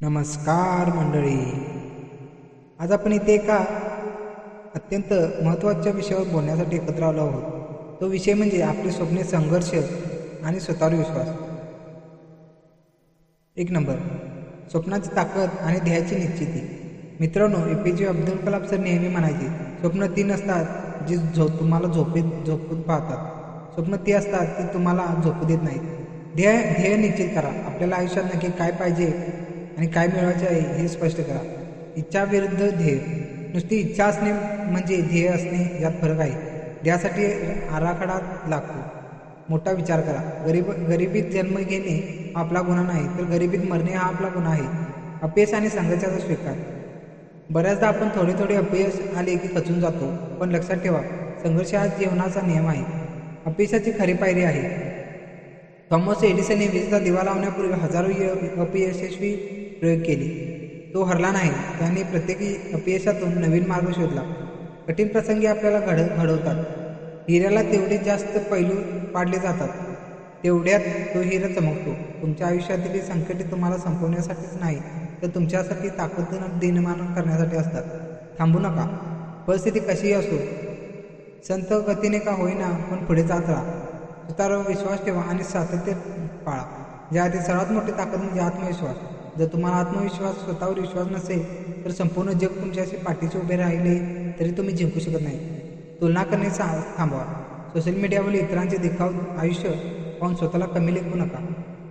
नमस्कार मंडळी, आज आपण इथे एका अत्यंत महत्त्वाच्या विषयावर बोलण्यासाठी एकत्र आलो आहोत. तो विषय म्हणजे आपले स्वप्ने, संघर्ष आणि स्वतःवर विश्वास. एक नंबर, स्वप्नाची ताकद आणि ध्येयाची निश्चिती. मित्रांनो, APJ अब्दुल कलाम सर नेहमी म्हणायचे, स्वप्न ती नसतात जी तुम्हाला झोपून पाहतात, स्वप्न ती असतात ती तुम्हाला झोपू देत नाहीत. ध्येय निश्चित करा. आपल्याला आयुष्यात नक्की काय पाहिजे आणि काय मिळवायचे आहे हे स्पष्ट करा. इच्छा विरुद्ध ध्येय. नुसती इच्छा असणे म्हणजे ध्येय असणे यात फरक आहे. ध्येयासाठी आराखडा लागतो. मोठा विचार करा. गरिबीत जन्म घेणे हा आपला गुन्हा नाही, तर गरिबीत मरणे हा आपला गुन्हा आहे. अपयश आणि संघर्षाचा स्वीकार. बऱ्याचदा आपण थोडे अपयश आले की खचून जातो, पण लक्षात ठेवा, संघर्ष हा जीवनाचा नियम आहे. अपयशाची खरी पायरी आहे. थॉमस एडिसनने विजेचा दिवा लावण्यापूर्वी हजारो अपयशस्वी प्रयोग केले. तो हरला नाही. त्याने प्रत्येक अपयशातून नवीन मार्ग शोधला. कठीण प्रसंगी आपल्याला घडवतात. हिऱ्याला तेवढे जास्त पैलू पाडले जातात तेवढ्यात तो हिरा चमकतो. तुमच्या आयुष्यातील संकटे तुम्हाला संपवण्यासाठीच नाही, तर तुमच्यासाठी ताकद निर्माण करण्यासाठी असतात. थांबू नका. परिस्थिती कशीही असो, संत गतीने का होईना पण पुढे जात राहा. स्वतःवर विश्वास ठेवा आणि सातत्य पाळा. ज्याआधी सर्वात मोठी ताकद म्हणजे आत्मविश्वास. जर तुम्हाला आत्मविश्वास, स्वतःवर विश्वास नसेल, तर संपूर्ण जग तुमच्याशी पाठीशी उभे राहिले तरी तुम्ही जिंकू शकत नाही. तुलना करणे थांबवा. सोशल मीडियावर इतरांचे दिखाऊ आयुष्य पाहून स्वतःला कमी लेखू नका.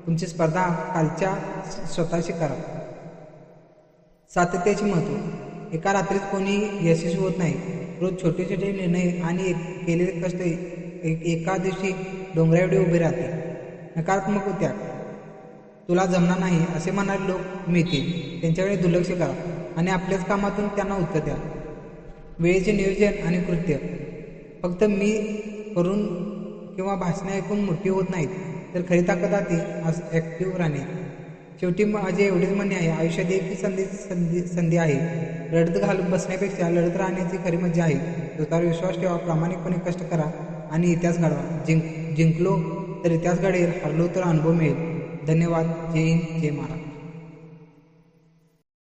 तुमची स्पर्धा कालच्या स्वतःशी करा. सातत्याचे महत्त्व. एका रात्रीत कोणी यशस्वी होत नाही. रोज छोटे निर्णय आणि केलेले कष्ट एका दिवशी डोंगराएवढे उभे राहते. नकारात्मक त्याग. तुला जमणार नाही असे म्हणणारे लोक मिळतील, त्यांच्याकडे दुर्लक्ष करा आणि आपल्याच कामातून त्यांना उत्तर द्या. वेळेचे नियोजन आणि कृत्य. फक्त मी करून किंवा भाषणे ऐकून मोठी होत नाहीत, तर खरी ताकद ॲक्टिव्ह राहणे. शेवटी माझे एवढेच म्हणणे आहे, आयुष्यात एक संधी आहे. रडत घालून बसण्यापेक्षा लढत राहण्याची खरी मजा आहे. स्वतःवर विश्वास ठेवा, प्रामाणिकपणे कष्ट करा आणि इतिहास घडवा. जिंकलो तर इतिहास घडेल, हरलो तर अनुभव मिळेल. धन्यवाद. जय हिंद, जय महाराष्ट्र.